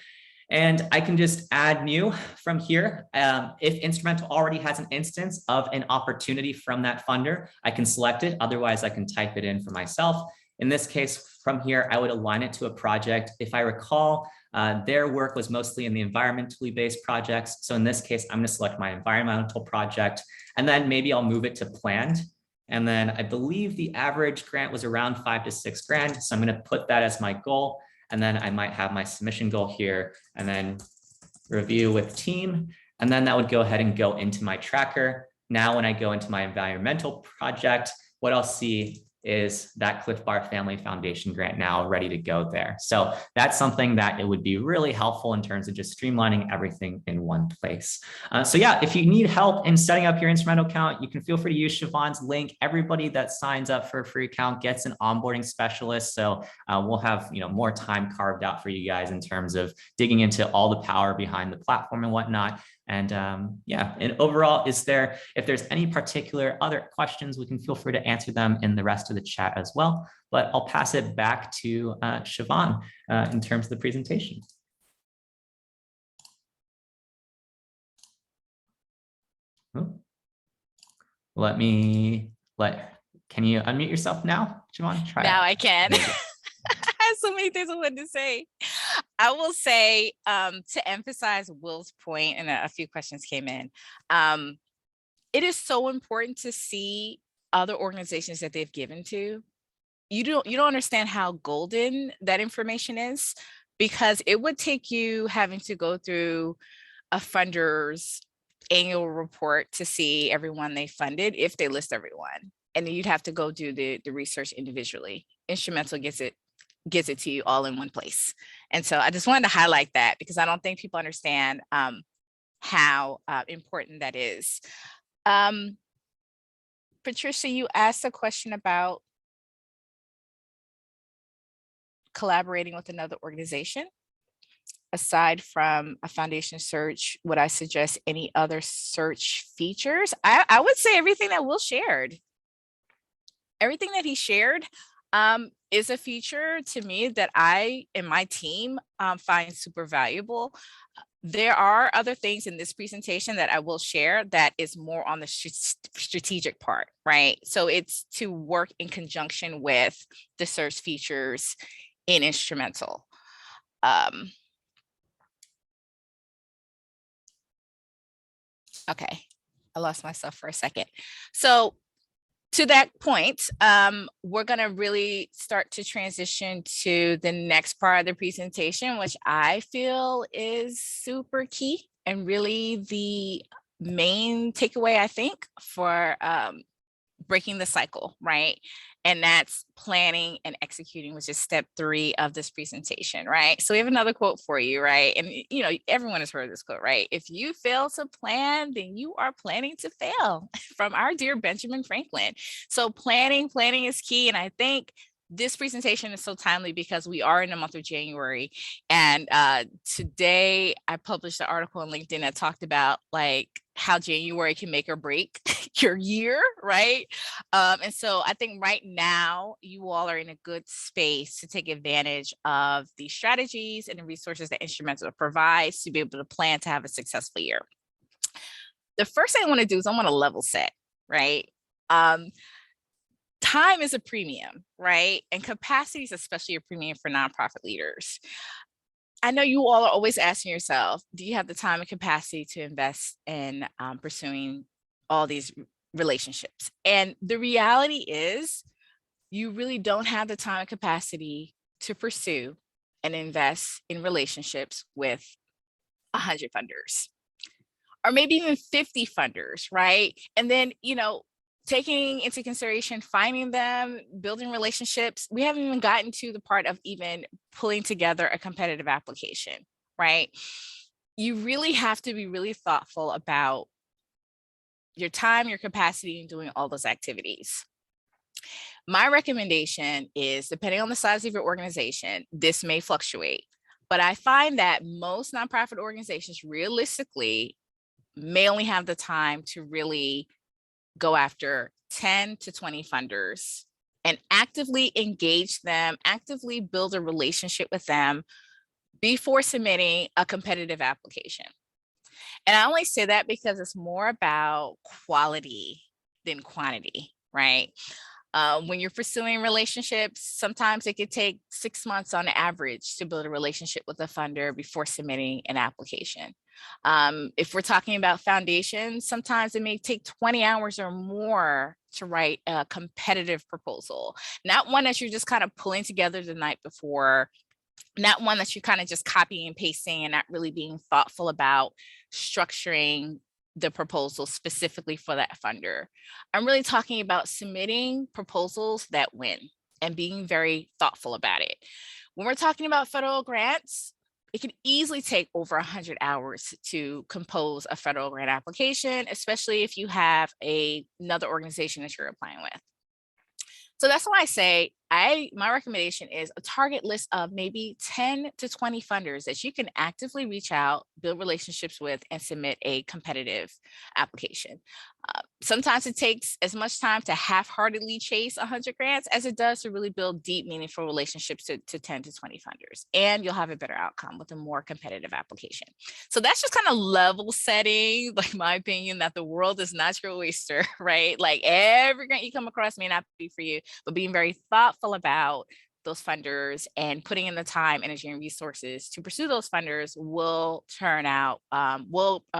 and I can just add new from here. If Instrumental already has an instance of an opportunity from that funder, I can select it. Otherwise, I can type it in for myself. In this case, from here, I would align it to a project. If I recall, their work was mostly in the environmentally based projects. So in this case, I'm going to select my environmental project, and then maybe I'll move it to planned. And then I believe the average grant was around $5 to $6 grand. So I'm going to put that as my goal. And then I might have my submission goal here and then review with team. And then that would go ahead and go into my tracker. Now, when I go into my environmental project, what I'll see is that Cliff Bar Family Foundation grant now ready to go there. So that's something that it would be really helpful in terms of just streamlining everything in one place. So yeah, if you need help in setting up your Instrumental account, you can feel free to use Siobhan's link. Everybody that signs up for a free account gets an onboarding specialist. So we'll have more time carved out for you guys in terms of digging into all the power behind the platform and whatnot. And yeah, and overall, if there's any particular other questions, we can feel free to answer them in the rest of the chat as well. But I'll pass it back to Siobhan in terms of the presentation. Let Can you unmute yourself now, Siobhan? Try Now it. I can. There you go. I have so many things I wanted to say. I will say, to emphasize Will's point, and a few questions came in. It is so important to see other organizations that they've given to. You don't understand how golden that information is, because it would take you having to go through a funder's annual report to see everyone they funded, if they list everyone. And then you'd have to go do the research individually. Instrumental gets it to you all in one place. And so I just wanted to highlight that, because I don't think people understand how important that is. Patricia, you asked a question about collaborating with another organization. Aside from a foundation search, would I suggest any other search features? I would say everything that Will shared. Everything that he shared is a feature to me that I and my team find super valuable. There are other things in this presentation that I will share that is more on the strategic part, right? So it's to work in conjunction with the search features in Instrumental. Okay, I lost myself for a second. So to that point, we're going to really start to transition to the next part of the presentation, which I feel is super key and really the main takeaway, I think, for breaking the cycle, right? And that's planning and executing, which is step 3 of this presentation, right? So we have another quote for you, right? And you know, everyone has heard this quote, right? If you fail to plan, then you are planning to fail, from our dear Benjamin Franklin. So planning is key. And I think this presentation is so timely because we are in the month of January. And today I published an article on LinkedIn that talked about like how January can make or break your year, right? And so I think right now you all are in a good space to take advantage of the strategies and the resources that Instrumental provides to be able to plan to have a successful year. The first thing I want to do is I want to level set, right? Time is a premium, right? And capacity is especially a premium for nonprofit leaders. I know you all are always asking yourself, do you have the time and capacity to invest in pursuing all these relationships? And the reality is you really don't have the time and capacity to pursue and invest in relationships with 100 funders, or maybe even 50 funders, right? And then, you know, taking into consideration finding them, building relationships. We haven't even gotten to the part of even pulling together a competitive application, right? You really have to be really thoughtful about your time, your capacity in doing all those activities. My recommendation is, depending on the size of your organization, this may fluctuate, but I find that most nonprofit organizations realistically may only have the time to really go after 10 to 20 funders and actively engage them, actively build a relationship with them before submitting a competitive application. And I only say that because it's more about quality than quantity, right? When you're pursuing relationships, sometimes it could take 6 months on average to build a relationship with a funder before submitting an application. If we're talking about foundations, sometimes it may take 20 hours or more to write a competitive proposal, not one that you're just kind of pulling together the night before, not one that you're kind of just copying and pasting and not really being thoughtful about structuring the proposal specifically for that funder. I'm really talking about submitting proposals that win and being very thoughtful about it. When we're talking about federal grants, it can easily take over 100 hours to compose a federal grant application, especially if you have another organization that you're applying with. So that's why I say my recommendation is a target list of maybe 10 to 20 funders that you can actively reach out, build relationships with, and submit a competitive application. Sometimes it takes as much time to half-heartedly chase 100 grants as it does to really build deep, meaningful relationships to 10 to 20 funders. And you'll have a better outcome with a more competitive application. So that's just kind of level setting, like my opinion, that the world is not your oyster, right? Like every grant you come across may not be for you, but being very thoughtful about those funders and putting in the time, energy, and resources to pursue those funders will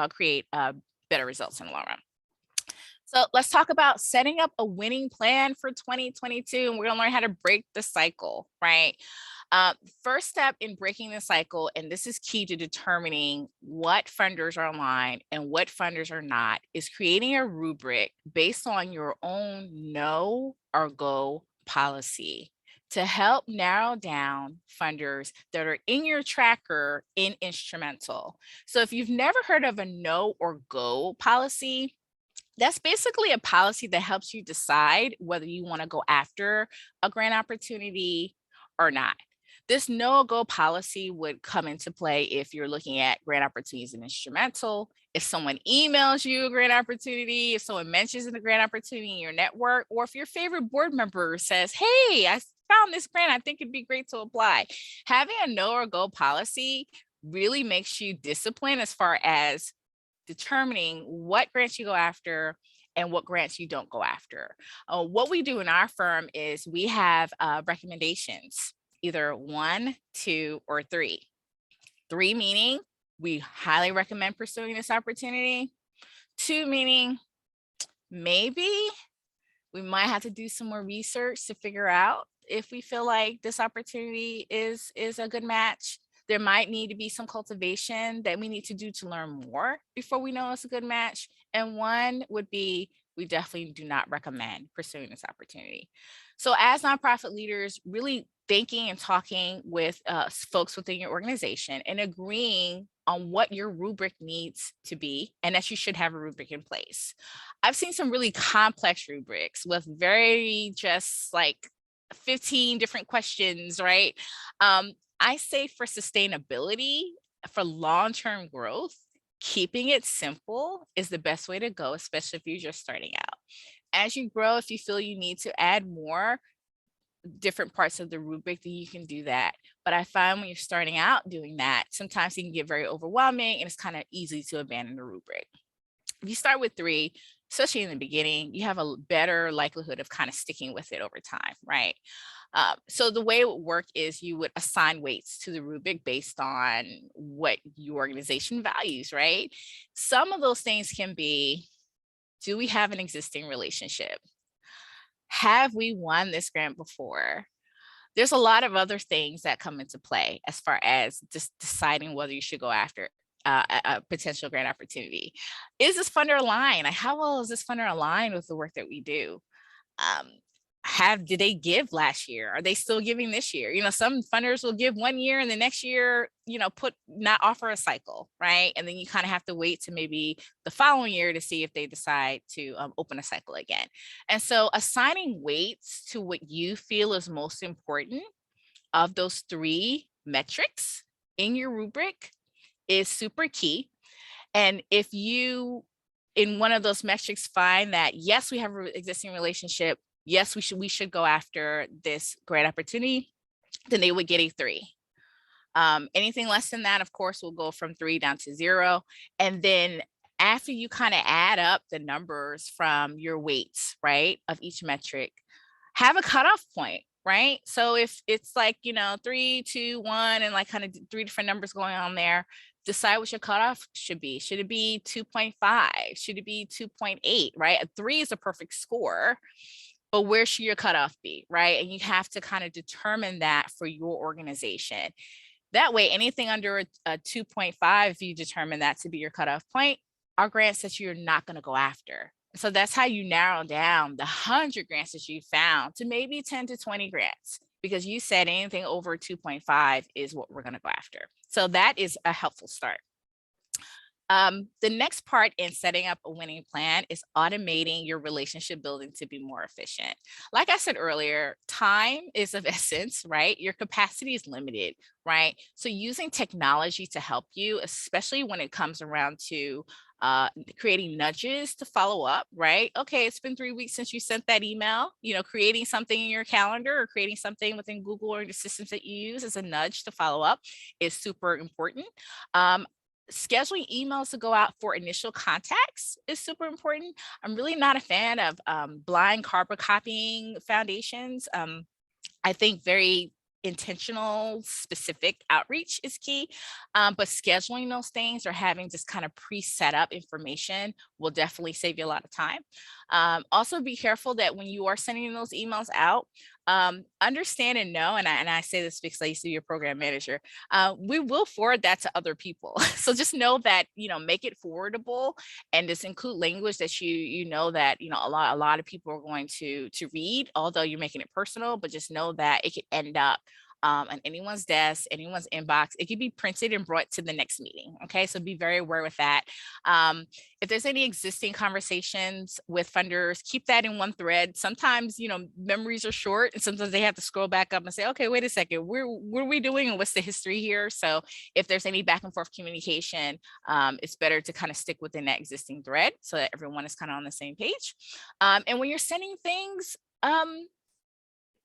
create better results in the long run. So let's talk about setting up a winning plan for 2022. And we're gonna learn how to break the cycle, right? First step in breaking the cycle, and this is key to determining what funders are online and what funders are not, is creating a rubric based on your own no or go policy to help narrow down funders that are in your tracker in instrumental. So if you've never heard of a no or go policy, that's basically a policy that helps you decide whether you want to go after a grant opportunity or not. This no-go policy would come into play if you're looking at grant opportunities in instrumental, if someone emails you a grant opportunity, if someone mentions a grant opportunity in your network, or if your favorite board member says, hey, I found this grant, I think it'd be great to apply. Having a no or go policy really makes you disciplined as far as determining what grants you go after and what grants you don't go after. What we do in our firm is we have recommendations, either 1, 2, or 3. 3 meaning we highly recommend pursuing this opportunity. 2 meaning maybe we might have to do some more research to figure out if we feel like this opportunity is a good match. There might need to be some cultivation that we need to do to learn more before we know it's a good match. And 1 would be, we definitely do not recommend pursuing this opportunity. So as nonprofit leaders, really thinking and talking with folks within your organization and agreeing on what your rubric needs to be, and that you should have a rubric in place. I've seen some really complex rubrics with very just like 15 different questions, right? I say for sustainability, for long-term growth, keeping it simple is the best way to go, especially if you're just starting out. As you grow, if you feel you need to add more different parts of the rubric, then you can do that. But I find when you're starting out doing that, sometimes it can get very overwhelming and it's kind of easy to abandon the rubric. If you start with 3, especially in the beginning, you have a better likelihood of kind of sticking with it over time, right? So the way it would work is you would assign weights to the rubric based on what your organization values, right? Some of those things can be, do we have an existing relationship? Have we won this grant before? There's a lot of other things that come into play as far as just deciding whether you should go after a potential grant opportunity. Is this funder aligned? Like, how well is this funder aligned with the work that we do? Did they give last year? Are they still giving this year? You know, some funders will give 1 year and the next year, you know, not offer a cycle, right? And then you kind of have to wait to maybe the following year to see if they decide to open a cycle again. And so assigning weights to what you feel is most important of those 3 metrics in your rubric is super key. And if you, in one of those metrics, find that, yes, we have an existing relationship, yes, we should go after this grant opportunity, then they would get a 3. Anything less than that, of course, will go from 3 down to 0. And then after you kind of add up the numbers from your weights, right, of each metric, have a cutoff point, right? So if it's like, you know, 3, 2, 1, and like kind of 3 different numbers going on there, decide what your cutoff should be. Should it be 2.5? Should it be 2.8, right? A 3 is a perfect score, but where should your cutoff be, right? And you have to kind of determine that for your organization. That way, anything under a 2.5, if you determine that to be your cutoff point, are grants that you're not going to go after. So that's how you narrow down the 100 grants that you found to maybe 10 to 20 grants, because you said anything over 2.5 is what we're going to go after. So that is a helpful start. The next part in setting up a winning plan is automating your relationship building to be more efficient. Like I said earlier, time is of essence, right? Your capacity is limited, right? So using technology to help you, especially when it comes around to creating nudges to follow up, right? Okay, it's been 3 weeks since you sent that email. Creating something in your calendar or creating something within Google or the systems that you use as a nudge to follow up is super important. Um, Scheduling emails to go out for initial contacts is super important. I'm really not a fan of blind carbon copying foundations. I think very intentional, specific outreach is key. But scheduling those things or having just kind of pre-set up information will definitely save you a lot of time. Also, be careful that when you are sending those emails out, understand and know, and I say this because I used to be a program manager, we will forward that to other people. So just know that, make it forwardable and just include language that you know that a lot of people are going to read, although you're making it personal, but just know that it could end up on anyone's desk, anyone's inbox. It could be printed and brought to the next meeting. Okay, so be very aware with that. If there's any existing conversations with funders, keep that in one thread. Sometimes, memories are short and sometimes they have to scroll back up and say, okay, wait a second, what are we doing and what's the history here? So if there's any back and forth communication, it's better to kind of stick within that existing thread so that everyone is kind of on the same page. And when you're sending things,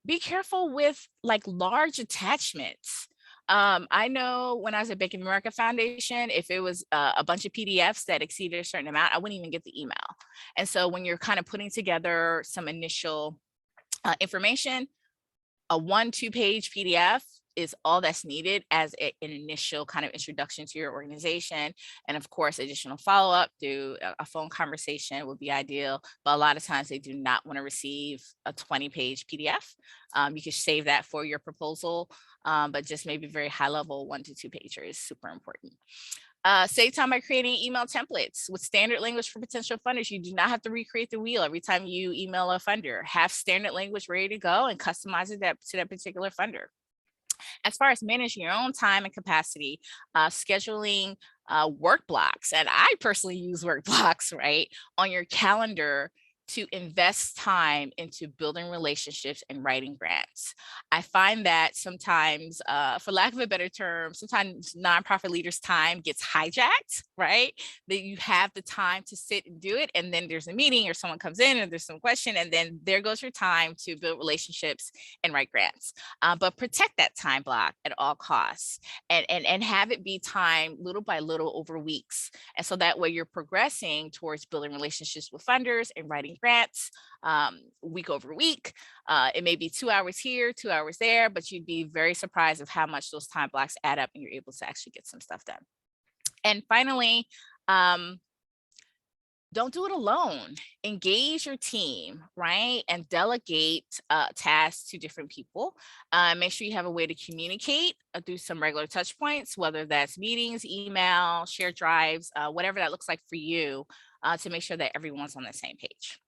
be careful with like large attachments. I know when I was at Bank of America Foundation, if it was a bunch of PDFs that exceeded a certain amount, I wouldn't even get the email. And so when you're kind of putting together some initial information, a 1-2 page PDF is all that's needed as an initial kind of introduction to your organization. And of course, additional follow-up through a phone conversation would be ideal. But a lot of times they do not want to receive a 20-page PDF. You can save that for your proposal, but just maybe very high level 1 to 2 pager is super important. Save time by creating email templates with standard language for potential funders. You do not have to recreate the wheel every time you email a funder. Have standard language ready to go and customize it to that particular funder. As far as managing your own time and capacity, scheduling work blocks, and I personally use work blocks, right, on your calendar to invest time into building relationships and writing grants. I find that sometimes, for lack of a better term, sometimes nonprofit leaders' time gets hijacked, right? That you have the time to sit and do it, and then there's a meeting or someone comes in and there's some question, and then there goes your time to build relationships and write grants. But protect that time block at all costs, and have it be time little by little over weeks. And so that way you're progressing towards building relationships with funders and writing grants week over week. It may be 2 hours here, 2 hours there, but you'd be very surprised of how much those time blocks add up and you're able to actually get some stuff done. And finally, don't do it alone. Engage your team, right? And delegate tasks to different people. Make sure you have a way to communicate through some regular touch points, whether that's meetings, email, shared drives, whatever that looks like for you, to make sure that everyone's on the same page.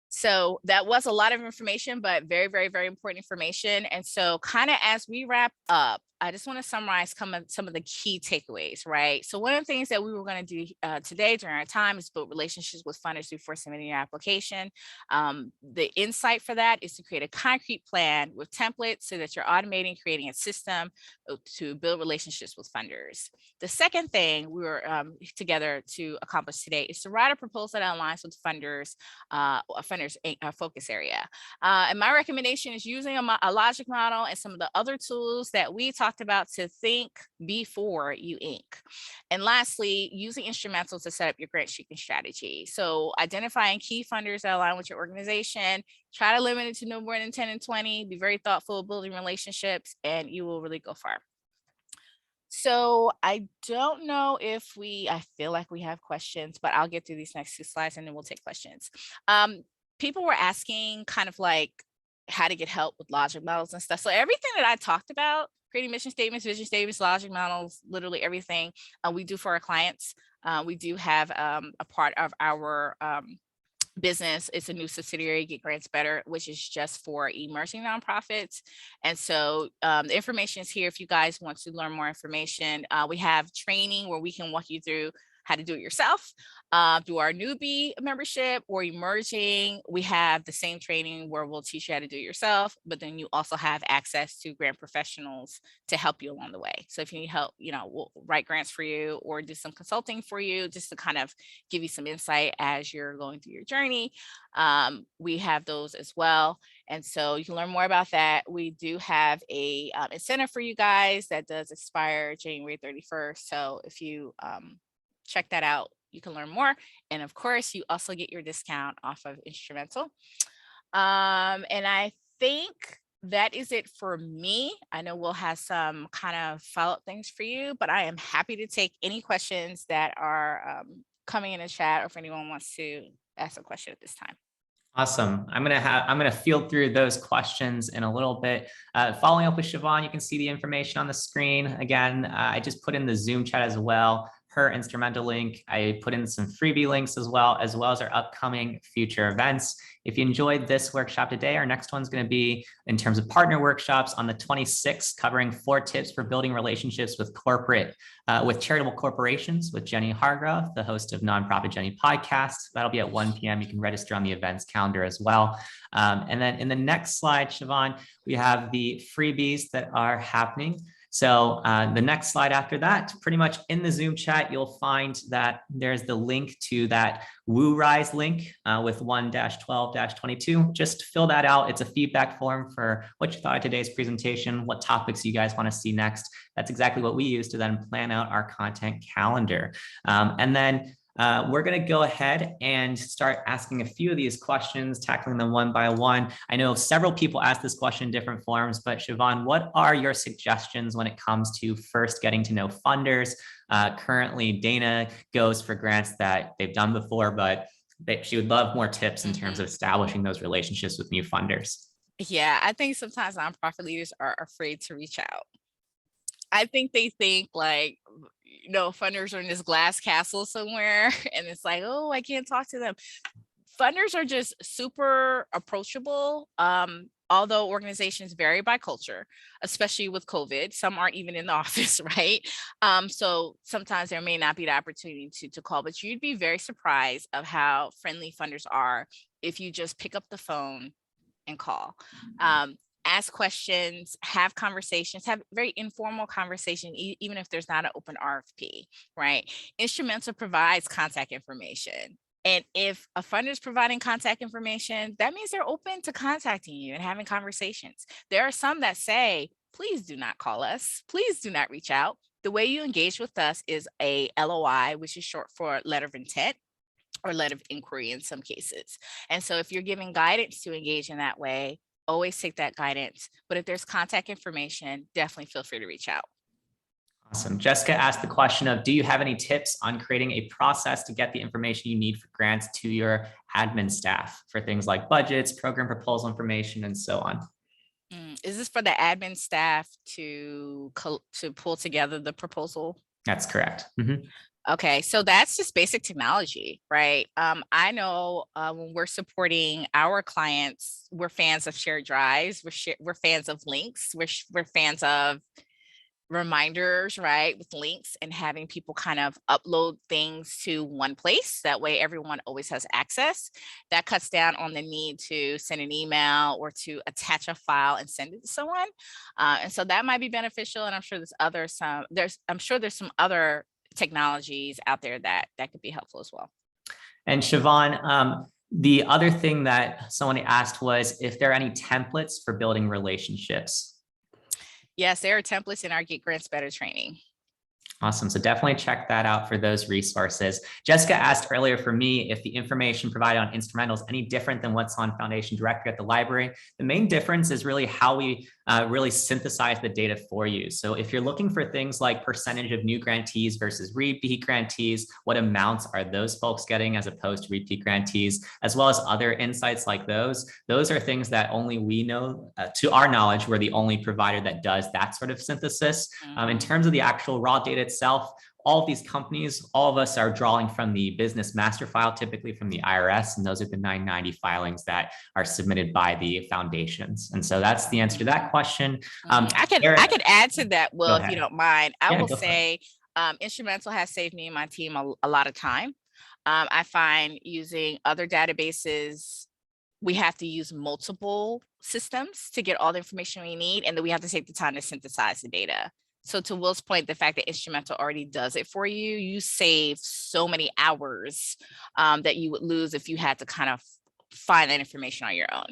So that was a lot of information, but very, very, very important information. And so kind of as we wrap up, I just want to summarize some of the key takeaways, right? So one of the things that we were going to do today during our time is build relationships with funders before submitting your application. The insight for that is to create a concrete plan with templates so that you're automating, creating a system to build relationships with funders. The second thing we were together to accomplish today is to write a proposal that aligns with funders' focus area. And my recommendation is using a logic model and some of the other tools that we talked about to think before you ink. And lastly, using instrumentals to set up your grant seeking strategy. So identifying key funders that align with your organization, try to limit it to no more than 10 and 20, be very thoughtful building relationships, and you will really go far. So I don't know if I feel like we have questions, but I'll get through these next 2 slides and then we'll take questions. People were asking kind of like how to get help with logic models and stuff. So everything that I talked about, creating mission statements, vision statements, logic models, literally everything we do for our clients. We do have a part of our business. It's a new subsidiary, Get Grants Better, which is just for emerging nonprofits. And so the information is here if you guys want to learn more information. We have training where we can walk you through how to do it yourself. Through our newbie membership or emerging, we have the same training where we'll teach you how to do it yourself, but then you also have access to grant professionals to help you along the way. So if you need help, we'll write grants for you or do some consulting for you just to kind of give you some insight as you're going through your journey. We have those as well. And so you can learn more about that. We do have a incentive for you guys that does expire January 31st. So if you check that out, you can learn more. And of course, you also get your discount off of Instrumental. And I think that is it for me. I know we'll have some kind of follow-up things for you, but I am happy to take any questions that are coming in the chat, or if anyone wants to ask a question at this time. Awesome. I'm gonna field through those questions in a little bit. Following up with Siobhan, you can see the information on the screen. Again, I just put in the Zoom chat as well, her Instrumental link. I put in some freebie links as well as our upcoming future events. If you enjoyed this workshop today, our next one's going to be in terms of partner workshops on the 26th, covering 4 tips for building relationships with charitable corporations with Jenny Hargrove, the host of Nonprofit Jenny podcast. That'll be at 1 p.m. You can register on the events calendar as well. And then in the next slide, Siobhan, we have the freebies that are happening. So the next slide after that, pretty much in the Zoom chat, you'll find that there's the link to that WooRise link with 1-12-22. Just fill that out. It's a feedback form for what you thought of today's presentation, what topics you guys want to see next. That's exactly what we use to then plan out our content calendar. And then we're going to go ahead and start asking a few of these questions, tackling them one by one. I know several people asked this question in different forms, but Siobhan, what are your suggestions when it comes to first getting to know funders? Currently, Dana goes for grants that they've done before, but she would love more tips in terms of establishing those relationships with new funders. Yeah, I think sometimes nonprofit leaders are afraid to reach out. I think they think like, funders are in this glass castle somewhere and it's like, oh, I can't talk to them. Funders are just super approachable. Although organizations vary by culture, especially with COVID, some aren't even in the office, right? So sometimes there may not be the opportunity to call, but you'd be very surprised of how friendly funders are if you just pick up the phone and call. Ask questions, have conversations, have very informal conversation, even if there's not an open RFP, right? Instrumental provides contact information. And if a funder is providing contact information, that means they're open to contacting you and having conversations. There are some that say, please do not call us. Please do not reach out. The way you engage with us is a LOI, which is short for letter of intent, or letter of inquiry in some cases. And so if you're giving guidance to engage in that way, always take that guidance. But if there's contact information, definitely feel free to reach out. Awesome. Jessica asked the question of, do you have any tips on creating a process to get the information you need for grants to your admin staff for things like budgets, program proposal information, and so on? Is this for the admin staff to pull together the proposal? That's correct. Mm-hmm. Okay, so that's just basic technology, right? I know when we're supporting our clients, we're fans of shared drives, we're fans of links, we're fans of reminders, right, with links, and having people kind of upload things to one place. That way everyone always has access. That cuts down on the need to send an email or to attach a file and send it to someone. And so that might be beneficial. And I'm sure there's some other technologies out there that could be helpful as well. And Siobhan, the other thing that someone asked was if there are any templates for building relationships. Yes, there are templates in our Get Grants Better training. Awesome. So definitely check that out for those resources. Jessica asked earlier for me if the information provided on Instrumental is any different than what's on Foundation Directory at the library. The main difference is really how we really synthesize the data for you. So if you're looking for things like percentage of new grantees versus repeat grantees, what amounts are those folks getting as opposed to repeat grantees, as well as other insights like those are things that only we know. To our knowledge, we're the only provider that does that sort of synthesis. In terms of the actual raw data itself, all of these companies, all of us are drawing from the business master file, typically from the IRS, and those are the 990 filings that are submitted by the foundations. And so that's the answer to that question. I could add to that, Will, if you don't mind. I will say Instrumental has saved me and my team a lot of time. I find using other databases, we have to use multiple systems to get all the information we need, and then we have to take the time to synthesize the data. So to Will's point, the fact that Instrumental already does it for you, you save so many hours that you would lose if you had to kind of find that information on your own.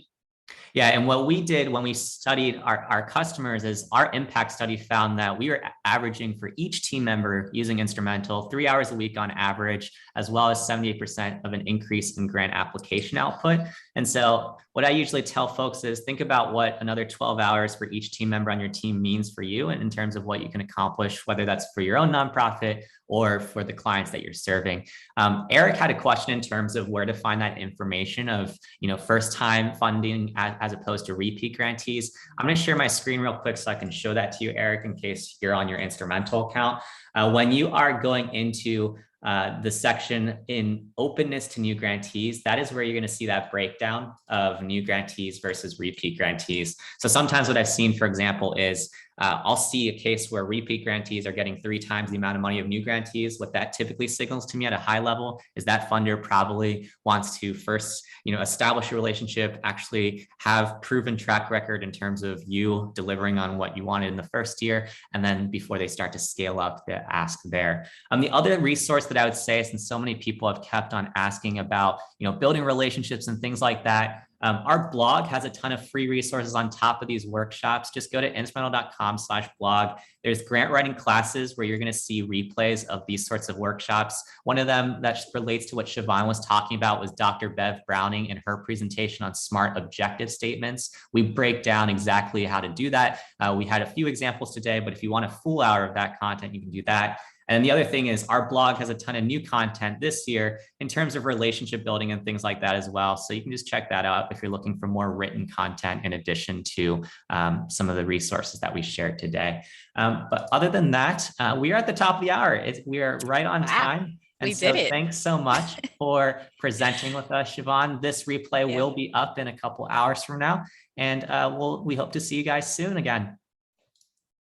Yeah, and what we did when we studied our customers is our impact study found that we were averaging for each team member using Instrumental 3 hours a week on average, as well as 78% of an increase in grant application output. And so what I usually tell folks is think about what another 12 hours for each team member on your team means for you and in terms of what you can accomplish, whether that's for your own nonprofit or for the clients that you're serving. Eric had a question in terms of where to find that information of, first time funding as opposed to repeat grantees. I'm going to share my screen real quick so I can show that to you, Eric, in case you're on your Instrumental account. When you are going into the section in openness to new grantees, that is where you're going to see that breakdown of new grantees versus repeat grantees. So sometimes what I've seen, for example, is I'll see a case where repeat grantees are getting 3 times the amount of money of new grantees. What that typically signals to me at a high level is that funder probably wants to first, establish a relationship, actually have proven track record in terms of you delivering on what you wanted in the first year, and then before they start to scale up the ask there. The other resource that I would say, since so many people have kept on asking about, building relationships and things like that, our blog has a ton of free resources on top of these workshops. Just go to instrumental.com/blog. There's grant writing classes where you're going to see replays of these sorts of workshops. One of them that relates to what Siobhan was talking about was Dr. Bev Browning and her presentation on SMART objective statements. We break down exactly how to do that. We had a few examples today, but if you want a full hour of that content, you can do that. And the other thing is our blog has a ton of new content this year in terms of relationship building and things like that as well. So you can just check that out if you're looking for more written content in addition to some of the resources that we shared today. But other than that, we are at the top of the hour. We are right on time. And we did it. Thanks so much for presenting with us, Siobhan. This replay will be up in a couple hours from now. And we hope to see you guys soon again.